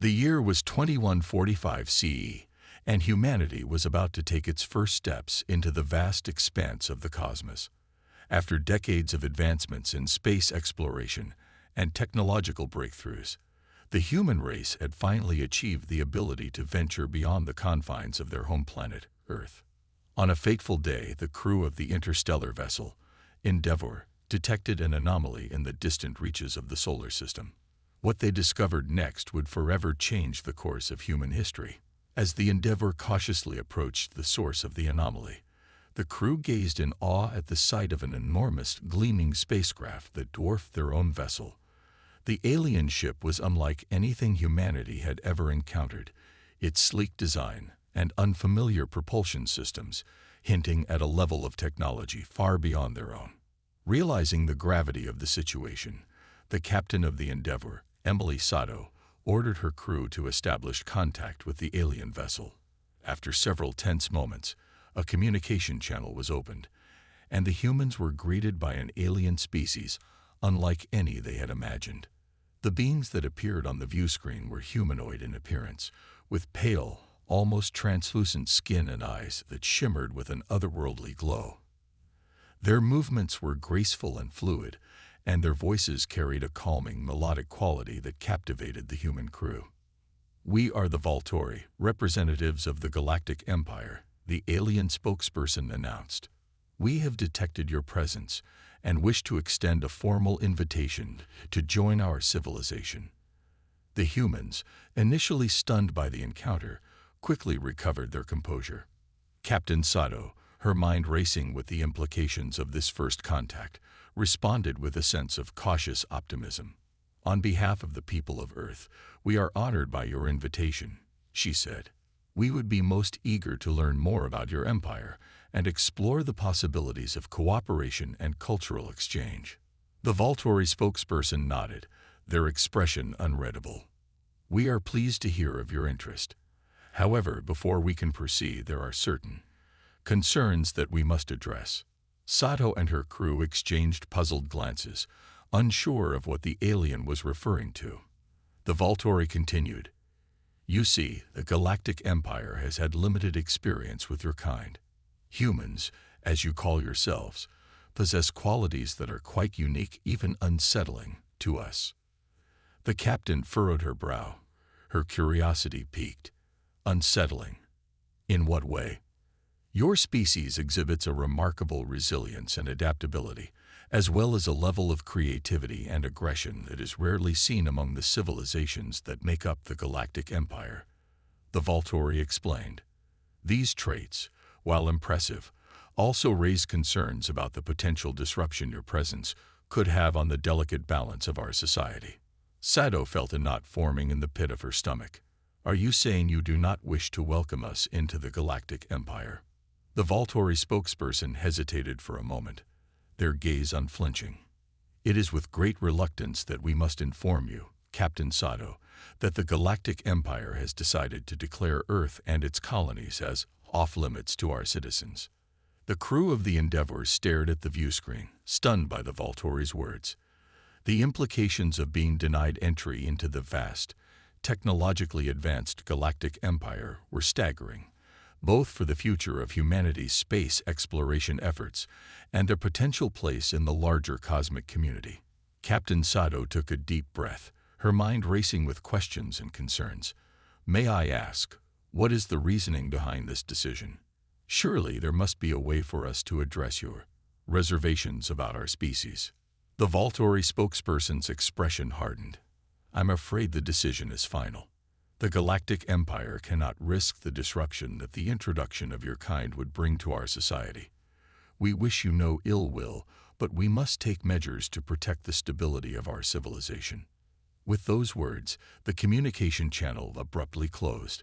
The year was 2145 CE, and humanity was about to take its first steps into the vast expanse of the cosmos. After decades of advancements in space exploration and technological breakthroughs, the human race had finally achieved the ability to venture beyond the confines of their home planet, Earth. On a fateful day, the crew of the interstellar vessel, Endeavour, detected an anomaly in the distant reaches of the solar system. What they discovered next would forever change the course of human history. As the Endeavour cautiously approached the source of the anomaly, the crew gazed in awe at the sight of an enormous, gleaming spacecraft that dwarfed their own vessel. The alien ship was unlike anything humanity had ever encountered, its sleek design and unfamiliar propulsion systems hinting at a level of technology far beyond their own. Realizing the gravity of the situation, the captain of the Endeavour, Emily Sato, ordered her crew to establish contact with the alien vessel. After several tense moments, a communication channel was opened, and the humans were greeted by an alien species unlike any they had imagined. The beings that appeared on the view screen were humanoid in appearance, with pale, almost translucent skin and eyes that shimmered with an otherworldly glow. Their movements were graceful and fluid, and their voices carried a calming, melodic quality that captivated the human crew. "We are the Volturi, representatives of the Galactic Empire," the alien spokesperson announced. "We have detected your presence and wish to extend a formal invitation to join our civilization." The humans, initially stunned by the encounter, quickly recovered their composure. Captain Sato, her mind racing with the implications of this first contact, responded with a sense of cautious optimism. "On behalf of the people of Earth, we are honored by your invitation," she said. "We would be most eager to learn more about your empire and explore the possibilities of cooperation and cultural exchange." The Volturi spokesperson nodded, their expression unreadable. "We are pleased to hear of your interest. However, before we can proceed, there are certain concerns that we must address." Sato and her crew exchanged puzzled glances, unsure of what the alien was referring to. The Volturi continued, "You see, the Galactic Empire has had limited experience with your kind. Humans, as you call yourselves, possess qualities that are quite unique, even unsettling, to us." The captain furrowed her brow, her curiosity piqued. "Unsettling? In what way?" "Your species exhibits a remarkable resilience and adaptability, as well as a level of creativity and aggression that is rarely seen among the civilizations that make up the Galactic Empire," the Volturi explained. "These traits, while impressive, also raise concerns about the potential disruption your presence could have on the delicate balance of our society." Sato felt a knot forming in the pit of her stomach. "Are you saying you do not wish to welcome us into the Galactic Empire?" The Volturi spokesperson hesitated for a moment, their gaze unflinching. "It is with great reluctance that we must inform you, Captain Sato, that the Galactic Empire has decided to declare Earth and its colonies as off-limits to our citizens." The crew of the Endeavour stared at the view screen, stunned by the Volturi's words. The implications of being denied entry into the vast, technologically advanced Galactic Empire were staggering, both for the future of humanity's space exploration efforts and their potential place in the larger cosmic community. Captain Sato took a deep breath, her mind racing with questions and concerns. "May I ask, what is the reasoning behind this decision? Surely there must be a way for us to address your reservations about our species." The Volturi spokesperson's expression hardened. "I'm afraid the decision is final. The Galactic Empire cannot risk the disruption that the introduction of your kind would bring to our society. We wish you no ill will, but we must take measures to protect the stability of our civilization." With those words, the communication channel abruptly closed,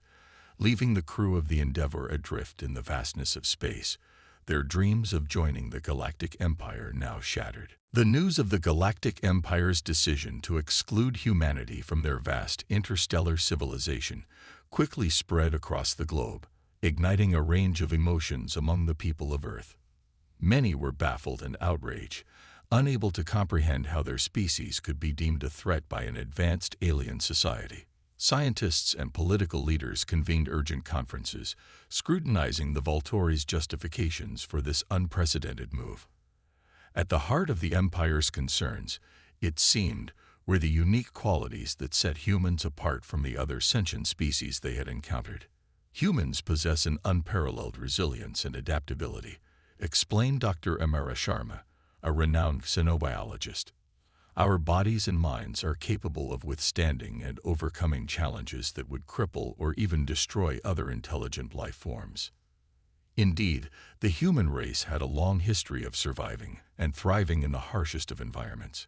leaving the crew of the Endeavour adrift in the vastness of space, their dreams of joining the Galactic Empire now shattered. The news of the Galactic Empire's decision to exclude humanity from their vast interstellar civilization quickly spread across the globe, igniting a range of emotions among the people of Earth. Many were baffled and outraged, unable to comprehend how their species could be deemed a threat by an advanced alien society. Scientists and political leaders convened urgent conferences, scrutinizing the Volturi's justifications for this unprecedented move. At the heart of the Empire's concerns, it seemed, were the unique qualities that set humans apart from the other sentient species they had encountered. Humans possess an unparalleled resilience and adaptability, explained Dr. Amara Sharma, a renowned xenobiologist. Our bodies and minds are capable of withstanding and overcoming challenges that would cripple or even destroy other intelligent life forms. Indeed, the human race had a long history of surviving and thriving in the harshest of environments,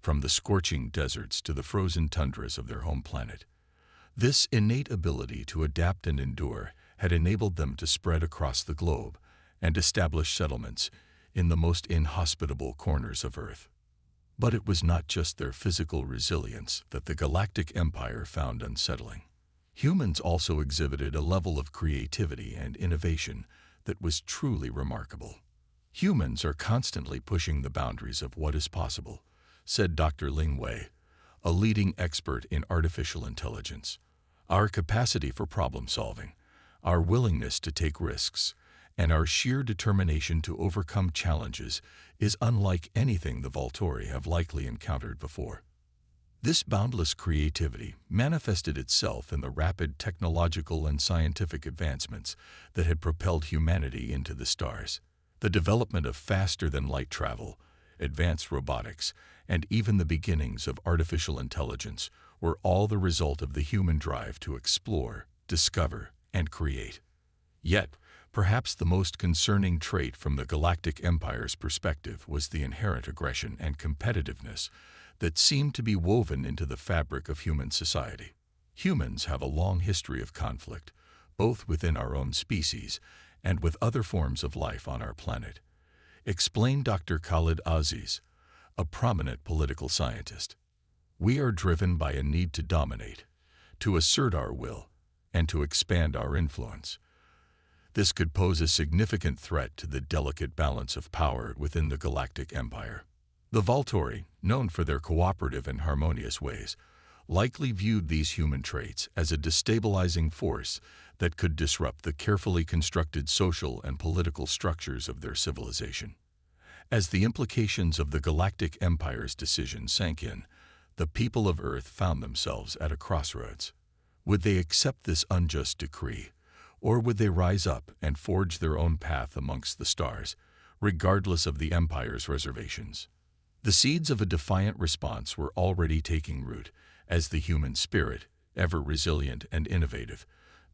from the scorching deserts to the frozen tundras of their home planet. This innate ability to adapt and endure had enabled them to spread across the globe and establish settlements in the most inhospitable corners of Earth. But it was not just their physical resilience that the Galactic Empire found unsettling. Humans also exhibited a level of creativity and innovation that was truly remarkable. Humans are constantly pushing the boundaries of what is possible, said Dr. Ling Wei, a leading expert in artificial intelligence. Our capacity for problem solving, our willingness to take risks, and our sheer determination to overcome challenges is unlike anything the Volturi have likely encountered before. This boundless creativity manifested itself in the rapid technological and scientific advancements that had propelled humanity into the stars. The development of faster-than-light travel, advanced robotics, and even the beginnings of artificial intelligence were all the result of the human drive to explore, discover, and create. Yet, perhaps the most concerning trait from the Galactic Empire's perspective was the inherent aggression and competitiveness that seemed to be woven into the fabric of human society. Humans have a long history of conflict, both within our own species and with other forms of life on our planet, explained Dr. Khalid Aziz, a prominent political scientist. We are driven by a need to dominate, to assert our will, and to expand our influence. This could pose a significant threat to the delicate balance of power within the Galactic Empire. The Volturi, known for their cooperative and harmonious ways, likely viewed these human traits as a destabilizing force that could disrupt the carefully constructed social and political structures of their civilization. As the implications of the Galactic Empire's decision sank in, the people of Earth found themselves at a crossroads. Would they accept this unjust decree, or would they rise up and forge their own path amongst the stars, regardless of the Empire's reservations? The seeds of a defiant response were already taking root as the human spirit, ever resilient and innovative,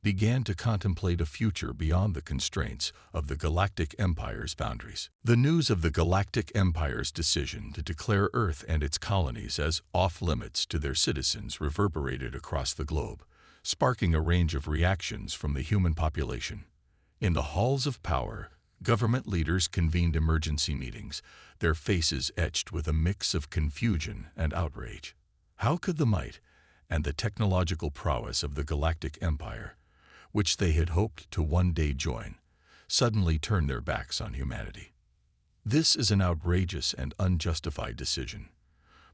began to contemplate a future beyond the constraints of the Galactic Empire's boundaries. The news of the Galactic Empire's decision to declare Earth and its colonies as off-limits to their citizens reverberated across the globe, sparking a range of reactions from the human population. In the halls of power, government leaders convened emergency meetings, their faces etched with a mix of confusion and outrage. How could the might and the technological prowess of the Galactic Empire, which they had hoped to one day join, suddenly turn their backs on humanity? This is an outrageous and unjustified decision,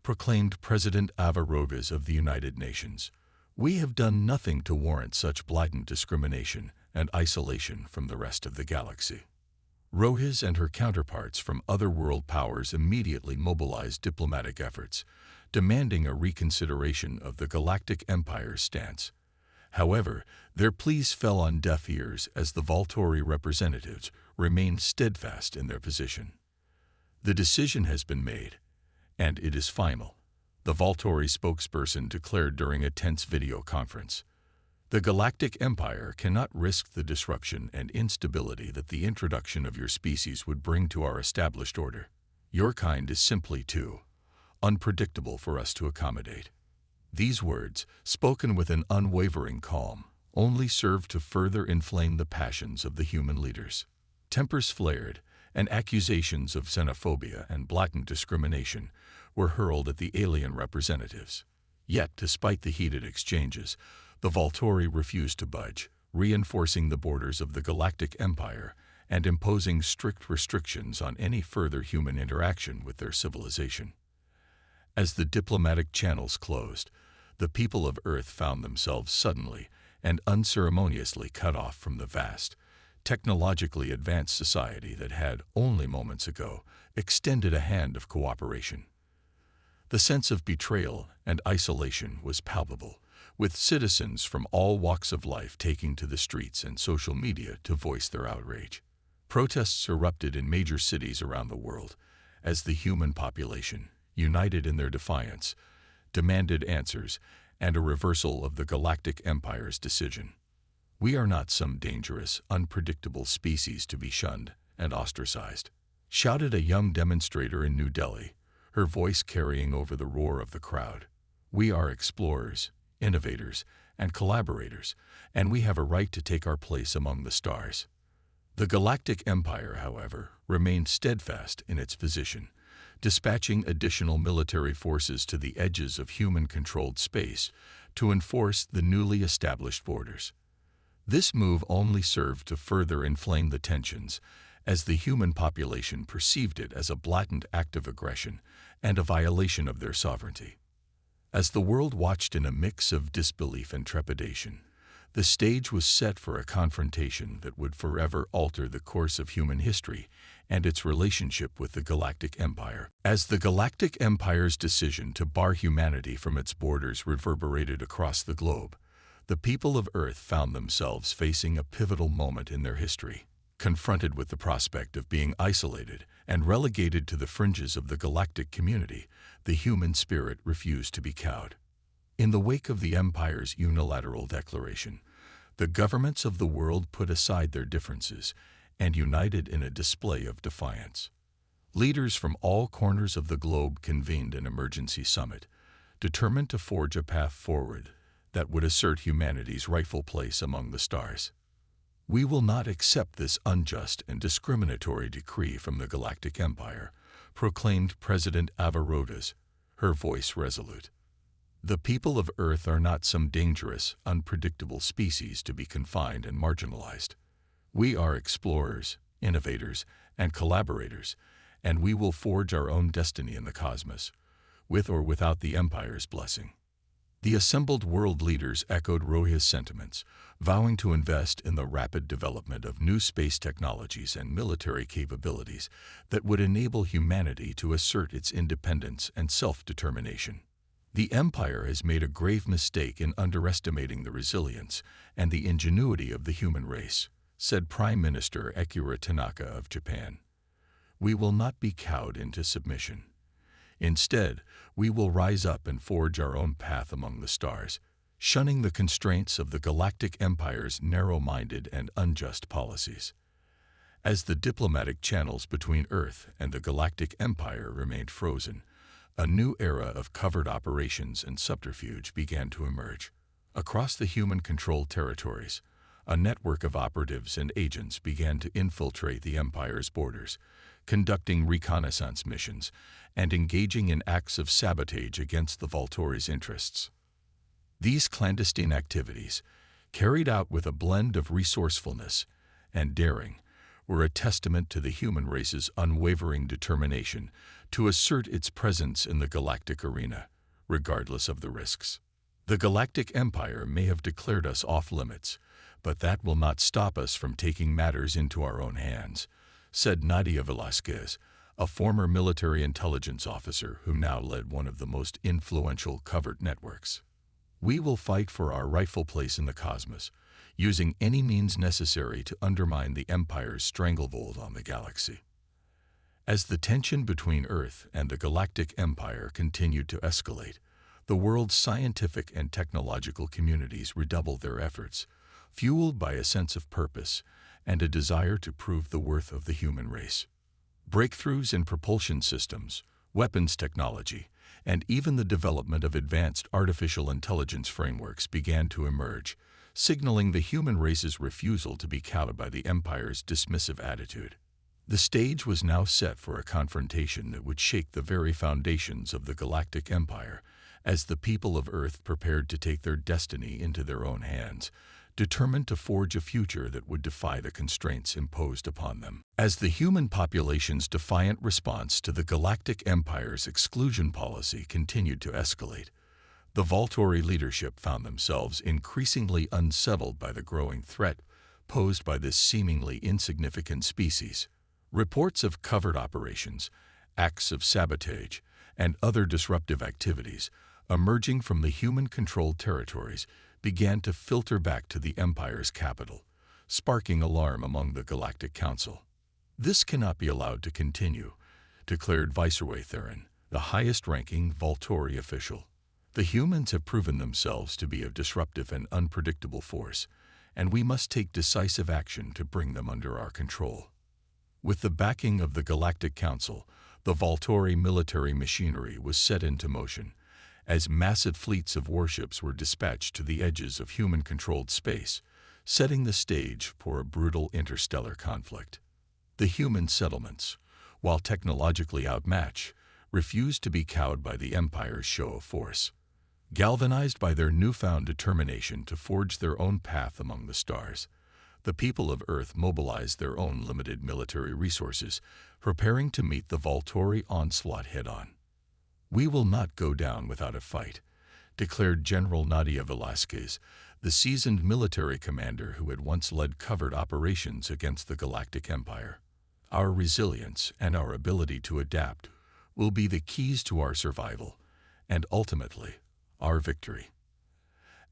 proclaimed President Ava Rogas of the United Nations. We have done nothing to warrant such blatant discrimination and isolation from the rest of the galaxy. Rojas and her counterparts from other world powers immediately mobilized diplomatic efforts, demanding a reconsideration of the Galactic Empire's stance. However, their pleas fell on deaf ears as the Volturi representatives remained steadfast in their position. The decision has been made, and it is final, the Volturi spokesperson declared during a tense video conference. The Galactic Empire cannot risk the disruption and instability that the introduction of your species would bring to our established order. Your kind is simply too unpredictable for us to accommodate. These words, spoken with an unwavering calm, only served to further inflame the passions of the human leaders. Tempers flared, and accusations of xenophobia and blatant discrimination were hurled at the alien representatives. Yet, despite the heated exchanges, the Volturi refused to budge, reinforcing the borders of the Galactic Empire and imposing strict restrictions on any further human interaction with their civilization. As the diplomatic channels closed, the people of Earth found themselves suddenly and unceremoniously cut off from the vast, technologically advanced society that had, only moments ago, extended a hand of cooperation. The sense of betrayal and isolation was palpable, with citizens from all walks of life taking to the streets and social media to voice their outrage. Protests erupted in major cities around the world as the human population, united in their defiance, demanded answers and a reversal of the Galactic Empire's decision. "We are not some dangerous, unpredictable species to be shunned and ostracized," shouted a young demonstrator in New Delhi, her voice carrying over the roar of the crowd. "We are explorers, innovators, and collaborators, and we have a right to take our place among the stars." The Galactic Empire, however, remained steadfast in its position, dispatching additional military forces to the edges of human-controlled space to enforce the newly established borders. This move only served to further inflame the tensions, as the human population perceived it as a blatant act of aggression and a violation of their sovereignty. As the world watched in a mix of disbelief and trepidation, the stage was set for a confrontation that would forever alter the course of human history and its relationship with the Galactic Empire. As the Galactic Empire's decision to bar humanity from its borders reverberated across the globe, the people of Earth found themselves facing a pivotal moment in their history. Confronted with the prospect of being isolated and relegated to the fringes of the galactic community, the human spirit refused to be cowed. In the wake of the Empire's unilateral declaration, the governments of the world put aside their differences and united in a display of defiance. Leaders from all corners of the globe convened an emergency summit, determined to forge a path forward that would assert humanity's rightful place among the stars. "We will not accept this unjust and discriminatory decree from the Galactic Empire," proclaimed President Avarotas, her voice resolute. "The people of Earth are not some dangerous, unpredictable species to be confined and marginalized. We are explorers, innovators, and collaborators, and we will forge our own destiny in the cosmos, with or without the Empire's blessing." The assembled world leaders echoed Rohi's sentiments, vowing to invest in the rapid development of new space technologies and military capabilities that would enable humanity to assert its independence and self-determination. "The Empire has made a grave mistake in underestimating the resilience and the ingenuity of the human race," said Prime Minister Akira Tanaka of Japan. "We will not be cowed into submission. Instead, we will rise up and forge our own path among the stars, shunning the constraints of the Galactic Empire's narrow-minded and unjust policies." As the diplomatic channels between Earth and the Galactic Empire remained frozen, a new era of covert operations and subterfuge began to emerge. Across the human-controlled territories, a network of operatives and agents began to infiltrate the Empire's borders, conducting reconnaissance missions and engaging in acts of sabotage against the Volturi's interests. These clandestine activities, carried out with a blend of resourcefulness and daring, were a testament to the human race's unwavering determination to assert its presence in the galactic arena, regardless of the risks. "The Galactic Empire may have declared us off-limits, but that will not stop us from taking matters into our own hands," said Nadia Velasquez, a former military intelligence officer who now led one of the most influential covert networks. "We will fight for our rightful place in the cosmos, using any means necessary to undermine the Empire's stranglehold on the galaxy." As the tension between Earth and the Galactic Empire continued to escalate, the world's scientific and technological communities redoubled their efforts, fueled by a sense of purpose and a desire to prove the worth of the human race. Breakthroughs in propulsion systems, weapons technology, and even the development of advanced artificial intelligence frameworks began to emerge, signaling the human race's refusal to be cowed by the Empire's dismissive attitude. The stage was now set for a confrontation that would shake the very foundations of the Galactic Empire, as the people of Earth prepared to take their destiny into their own hands, determined to forge a future that would defy the constraints imposed upon them. As the human population's defiant response to the Galactic Empire's exclusion policy continued to escalate, The Volturi leadership found themselves increasingly unsettled by the growing threat posed by this seemingly insignificant species. Reports of covert operations, acts of sabotage, and other disruptive activities emerging from the human-controlled territories began to filter back to the Empire's capital, sparking alarm among the Galactic Council. "This cannot be allowed to continue," declared Viceroy Theron, the highest-ranking Volturi official. "The humans have proven themselves to be a disruptive and unpredictable force, and we must take decisive action to bring them under our control." With the backing of the Galactic Council, the Volturi military machinery was set into motion, as massive fleets of warships were dispatched to the edges of human-controlled space, setting the stage for a brutal interstellar conflict. The human settlements, while technologically outmatched, refused to be cowed by the Empire's show of force. Galvanized by their newfound determination to forge their own path among the stars, the people of Earth mobilized their own limited military resources, preparing to meet the Volturi onslaught head-on. "We will not go down without a fight," declared General Nadia Velasquez, the seasoned military commander who had once led covert operations against the Galactic Empire. "Our resilience and our ability to adapt will be the keys to our survival and, ultimately, our victory."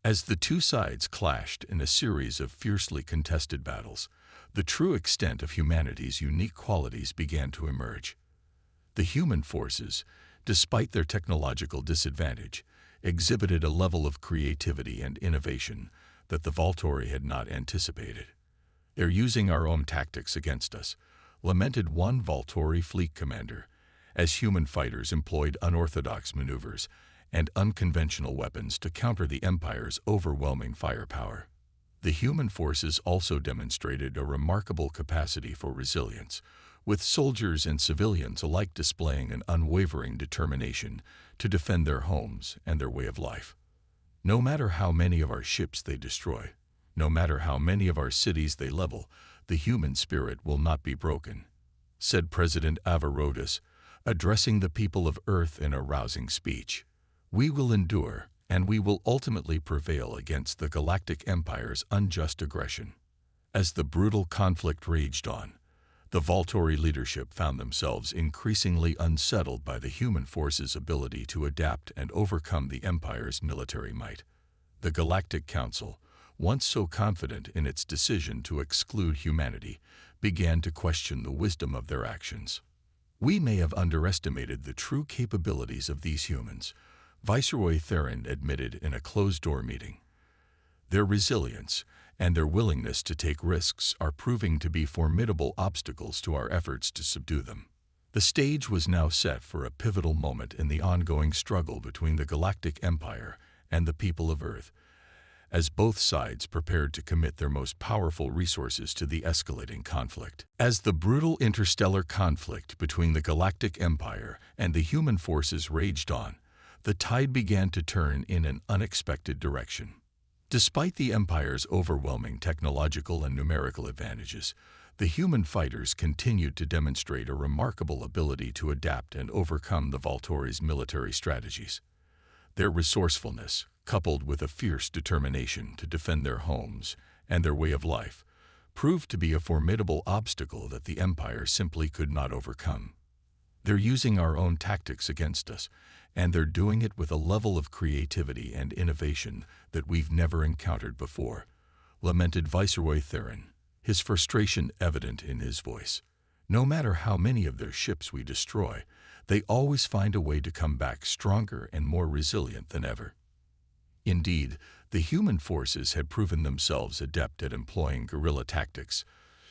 As the two sides clashed in a series of fiercely contested battles, the true extent of humanity's unique qualities began to emerge. The human forces, despite their technological disadvantage, exhibited a level of creativity and innovation that the Volturi had not anticipated. "They're using our own tactics against us," lamented one Volturi fleet commander, as human fighters employed unorthodox maneuvers and unconventional weapons to counter the Empire's overwhelming firepower. The human forces also demonstrated a remarkable capacity for resilience, with soldiers and civilians alike displaying an unwavering determination to defend their homes and their way of life. "No matter how many of our ships they destroy, no matter how many of our cities they level, the human spirit will not be broken," said President Avarodis, addressing the people of Earth in a rousing speech. "We will endure, and we will ultimately prevail against the Galactic Empire's unjust aggression." As the brutal conflict raged on, the Volturi leadership found themselves increasingly unsettled by the human force's ability to adapt and overcome the Empire's military might. The Galactic Council, once so confident in its decision to exclude humanity, began to question the wisdom of their actions. "We may have underestimated the true capabilities of these humans," Viceroy Theron admitted in a closed-door meeting. "Their resilience and their willingness to take risks are proving to be formidable obstacles to our efforts to subdue them." The stage was now set for a pivotal moment in the ongoing struggle between the Galactic Empire and the people of Earth, as both sides prepared to commit their most powerful resources to the escalating conflict. As the brutal interstellar conflict between the Galactic Empire and the human forces raged on, the tide began to turn in an unexpected direction. Despite the Empire's overwhelming technological and numerical advantages, the human fighters continued to demonstrate a remarkable ability to adapt and overcome the Volturi's military strategies. Their resourcefulness, coupled with a fierce determination to defend their homes and their way of life, proved to be a formidable obstacle that the Empire simply could not overcome. "They're using our own tactics against us, and they're doing it with a level of creativity and innovation that we've never encountered before," lamented Viceroy Theron, his frustration evident in his voice. "No matter how many of their ships we destroy, they always find a way to come back stronger and more resilient than ever." Indeed, the human forces had proven themselves adept at employing guerrilla tactics,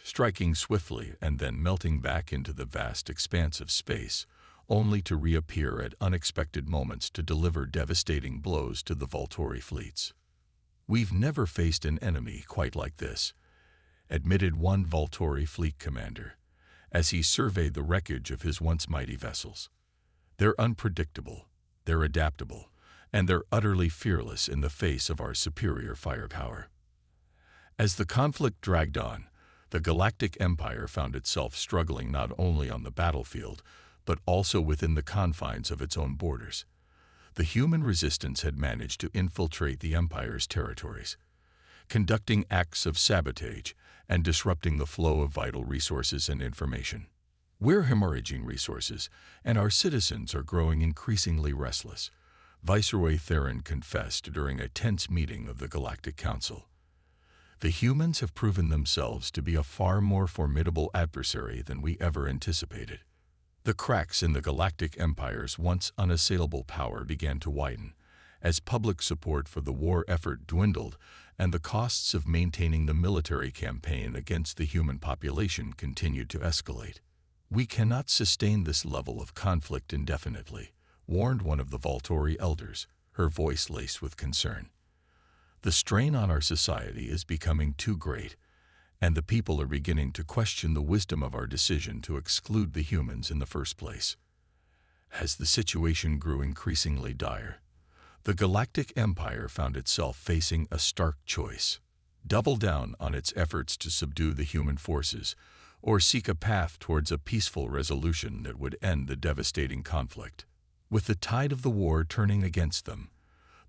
striking swiftly and then melting back into the vast expanse of space, only to reappear at unexpected moments to deliver devastating blows to the Volturi fleets. "We've never faced an enemy quite like this," admitted one Volturi fleet commander, as he surveyed the wreckage of his once mighty vessels. "They're unpredictable, they're adaptable, and they're utterly fearless in the face of our superior firepower." As the conflict dragged on, the Galactic Empire found itself struggling not only on the battlefield, but also within the confines of its own borders. The human resistance had managed to infiltrate the Empire's territories, conducting acts of sabotage and disrupting the flow of vital resources and information. We're hemorrhaging resources, and our citizens are growing increasingly restless, Viceroy Theron confessed during a tense meeting of the Galactic Council. The humans have proven themselves to be a far more formidable adversary than we ever anticipated. The cracks in the Galactic Empire's once unassailable power began to widen, as public support for the war effort dwindled and the costs of maintaining the military campaign against the human population continued to escalate. We cannot sustain this level of conflict indefinitely, warned one of the Volturi elders, her voice laced with concern. The strain on our society is becoming too great, and the people are beginning to question the wisdom of our decision to exclude the humans in the first place. As the situation grew increasingly dire, the Galactic Empire found itself facing a stark choice: double down on its efforts to subdue the human forces, or seek a path towards a peaceful resolution that would end the devastating conflict. With the tide of the war turning against them,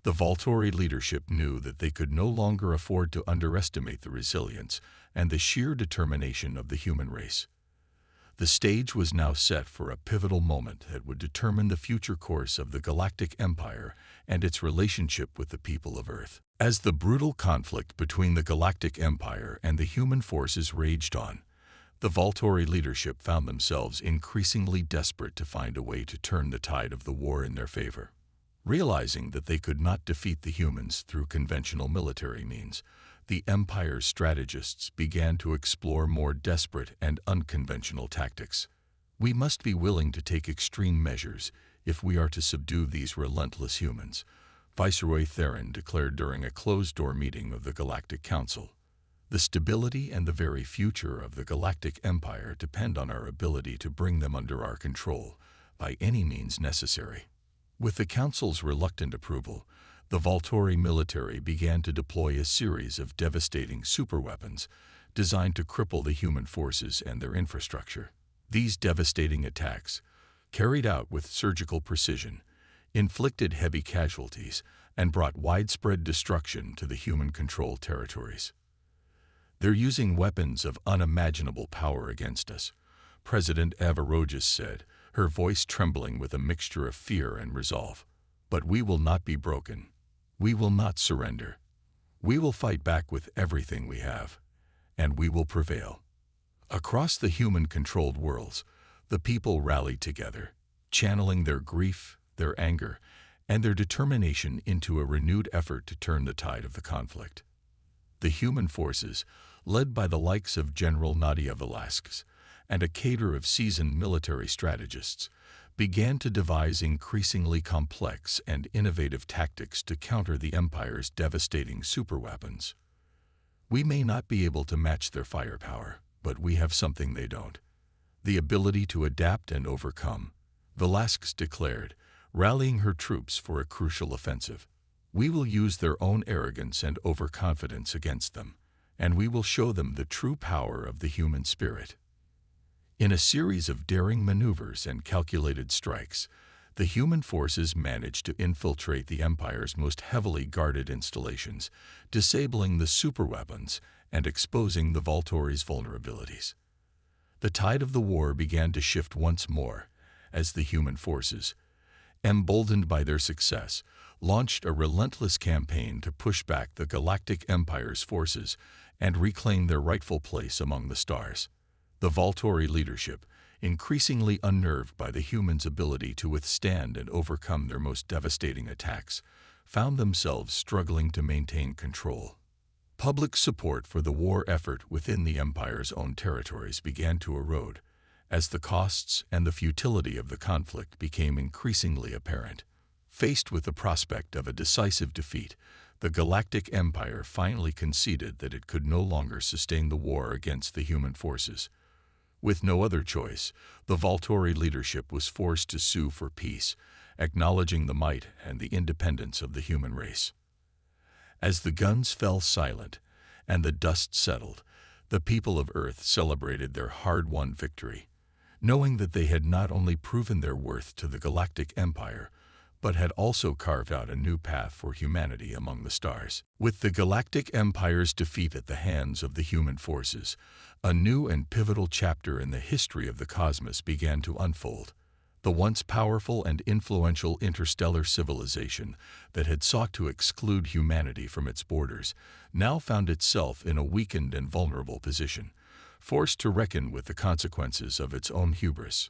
the Volturi leadership knew that they could no longer afford to underestimate the resilience and the sheer determination of the human race. The stage was now set for a pivotal moment that would determine the future course of the Galactic Empire and its relationship with the people of Earth. As the brutal conflict between the Galactic Empire and the human forces raged on, the Volturi leadership found themselves increasingly desperate to find a way to turn the tide of the war in their favor. Realizing that they could not defeat the humans through conventional military means, the Empire's strategists began to explore more desperate and unconventional tactics. We must be willing to take extreme measures if we are to subdue these relentless humans, Viceroy Theron declared during a closed-door meeting of the Galactic Council. The stability and the very future of the Galactic Empire depend on our ability to bring them under our control by any means necessary. With the Council's reluctant approval, the Volturi military began to deploy a series of devastating superweapons designed to cripple the human forces and their infrastructure. These devastating attacks, carried out with surgical precision, inflicted heavy casualties and brought widespread destruction to the human-controlled territories. "They're using weapons of unimaginable power against us," President Avarogis said, her voice trembling with a mixture of fear and resolve. "But we will not be broken. We will not surrender. We will fight back with everything we have, and we will prevail." Across the human-controlled worlds, the people rallied together, channeling their grief, their anger, and their determination into a renewed effort to turn the tide of the conflict. The human forces, led by the likes of General Nadia Velasquez and a cadre of seasoned military strategists, began to devise increasingly complex and innovative tactics to counter the Empire's devastating superweapons. "We may not be able to match their firepower, but we have something they don't: the ability to adapt and overcome," Velasquez declared, rallying her troops for a crucial offensive. "We will use their own arrogance and overconfidence against them, and we will show them the true power of the human spirit." In a series of daring maneuvers and calculated strikes, the human forces managed to infiltrate the Empire's most heavily guarded installations, disabling the superweapons and exposing the Volturi's vulnerabilities. The tide of the war began to shift once more, as the human forces, emboldened by their success, launched a relentless campaign to push back the Galactic Empire's forces and reclaim their rightful place among the stars. The Volturi leadership, increasingly unnerved by the humans' ability to withstand and overcome their most devastating attacks, found themselves struggling to maintain control. Public support for the war effort within the Empire's own territories began to erode, as the costs and the futility of the conflict became increasingly apparent. Faced with the prospect of a decisive defeat, the Galactic Empire finally conceded that it could no longer sustain the war against the human forces. With no other choice, the Volturi leadership was forced to sue for peace, acknowledging the might and the independence of the human race. As the guns fell silent and the dust settled, the people of Earth celebrated their hard-won victory, knowing that they had not only proven their worth to the Galactic Empire, but had also carved out a new path for humanity among the stars. With the Galactic Empire's defeat at the hands of the human forces, a new and pivotal chapter in the history of the cosmos began to unfold. The once powerful and influential interstellar civilization that had sought to exclude humanity from its borders now found itself in a weakened and vulnerable position, forced to reckon with the consequences of its own hubris.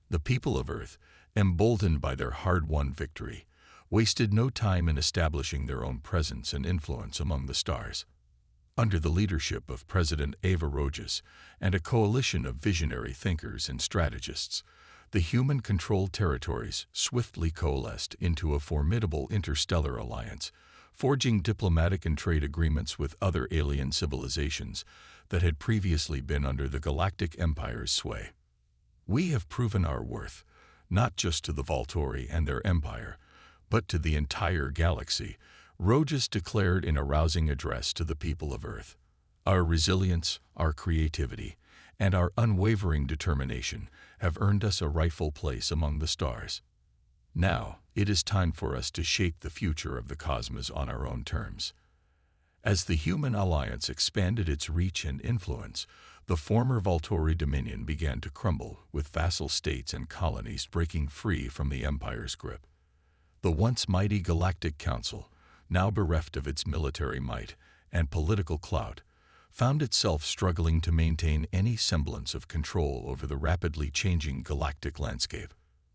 The people of Earth, emboldened by their hard-won victory, wasted no time in establishing their own presence and influence among the stars. Under the leadership of President Ava Rojas and a coalition of visionary thinkers and strategists, the human-controlled territories swiftly coalesced into a formidable interstellar alliance, forging diplomatic and trade agreements with other alien civilizations that had previously been under the Galactic Empire's sway. We have proven our worth, not just to the Volturi and their empire, but to the entire galaxy, Rojas declared in a rousing address to the people of Earth. Our resilience, our creativity, and our unwavering determination have earned us a rightful place among the stars. Now, it is time for us to shape the future of the cosmos on our own terms. As the human alliance expanded its reach and influence, the former Volturi dominion began to crumble, with vassal states and colonies breaking free from the Empire's grip. The once mighty Galactic Council, now bereft of its military might and political clout, found itself struggling to maintain any semblance of control over the rapidly changing galactic landscape.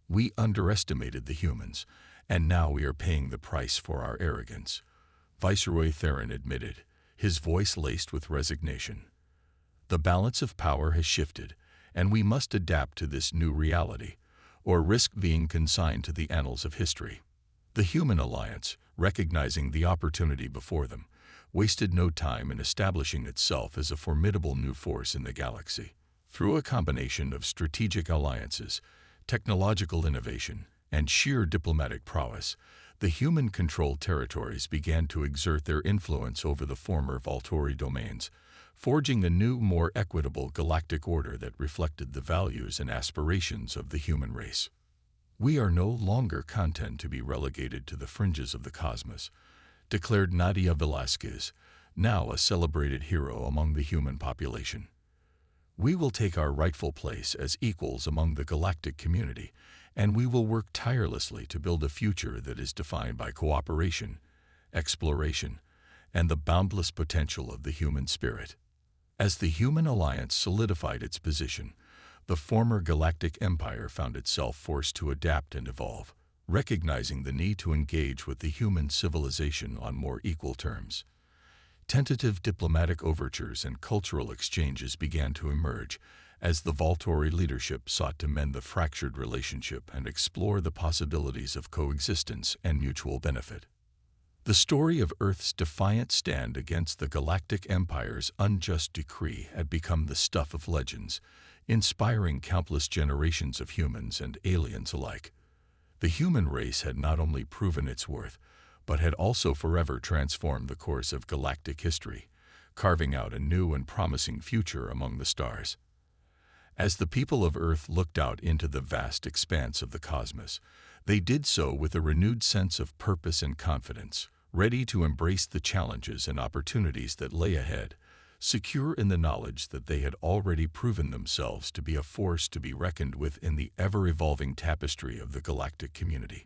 We underestimated the humans, and now we are paying the price for our arrogance, Viceroy Theron admitted, his voice laced with resignation. The balance of power has shifted, and we must adapt to this new reality, or risk being consigned to the annals of history. The Human Alliance, recognizing the opportunity before them, wasted no time in establishing itself as a formidable new force in the galaxy. Through a combination of strategic alliances, technological innovation, and sheer diplomatic prowess, the human-controlled territories began to exert their influence over the former Volturi domains, forging a new, more equitable galactic order that reflected the values and aspirations of the human race. We are no longer content to be relegated to the fringes of the cosmos, declared Nadia Velasquez, now a celebrated hero among the human population. We will take our rightful place as equals among the galactic community, and we will work tirelessly to build a future that is defined by cooperation, exploration, and the boundless potential of the human spirit. As the Human Alliance solidified its position, the former Galactic Empire found itself forced to adapt and evolve, recognizing the need to engage with the human civilization on more equal terms. Tentative diplomatic overtures and cultural exchanges began to emerge as the Volturi leadership sought to mend the fractured relationship and explore the possibilities of coexistence and mutual benefit. The story of Earth's defiant stand against the Galactic Empire's unjust decree had become the stuff of legends, inspiring countless generations of humans and aliens alike. The human race had not only proven its worth, but had also forever transformed the course of galactic history, carving out a new and promising future among the stars. As the people of Earth looked out into the vast expanse of the cosmos, they did so with a renewed sense of purpose and confidence, ready to embrace the challenges and opportunities that lay ahead, secure in the knowledge that they had already proven themselves to be a force to be reckoned with in the ever-evolving tapestry of the galactic community.